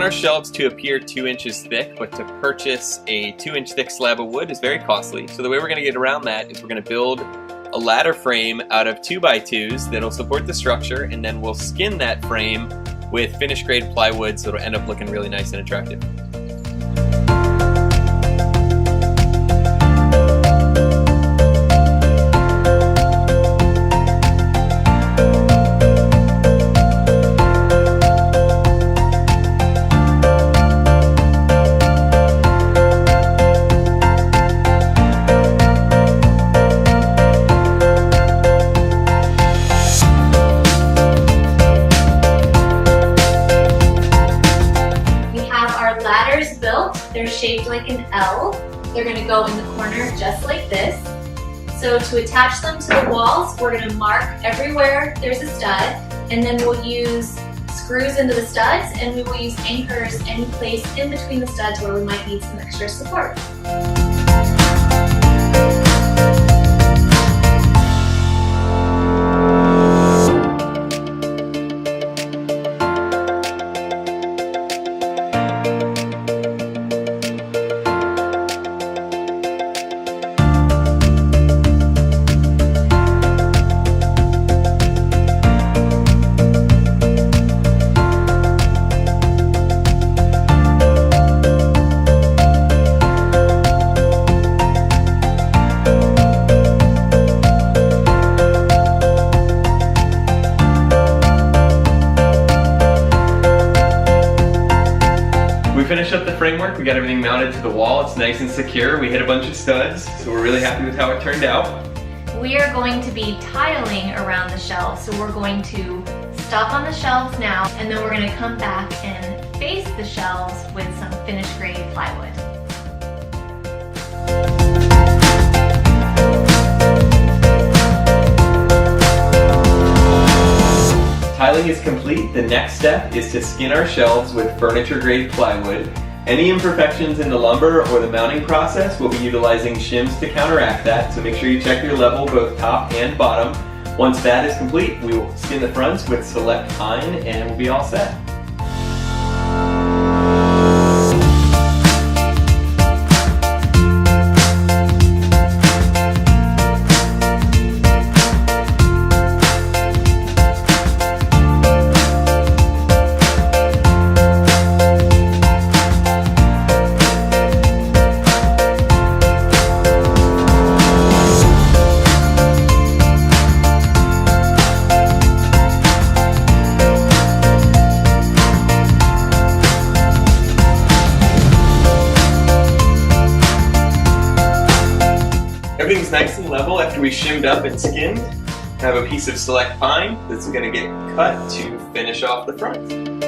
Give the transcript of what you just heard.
our shelves to appear 2 inches thick, but to purchase a 2-inch thick slab of wood is very costly. So the way we're going to get around that is we're going to build a ladder frame out of 2x2s that'll support the structure, and then we'll skin that frame with finished grade plywood so it'll end up looking really nice and attractive. Ladders built, they're shaped like an L. They're going to go in the corner just like this. So to attach them to the walls, we're going to mark everywhere there's a stud, and then we'll use screws into the studs, and we will use anchors any place in between the studs where we might need some extra support. We finished up the framework, we got everything mounted to the wall, it's nice and secure, we hit a bunch of studs, so we're really happy with how it turned out. We are going to be tiling around the shelves, so we're going to stop on the shelves now, and then we're going to come back and face the shelves with some finished grade plywood. Tiling is complete. The next step is to skin our shelves with furniture grade plywood. Any imperfections in the lumber or the mounting process, we'll be utilizing shims to counteract that, so make sure you check your level both top and bottom. Once that is complete, we will skin the fronts with select pine and we'll be all set. Everything's nice and level after we shimmed up and skinned. I have a piece of select pine that's going to get cut to finish off the front.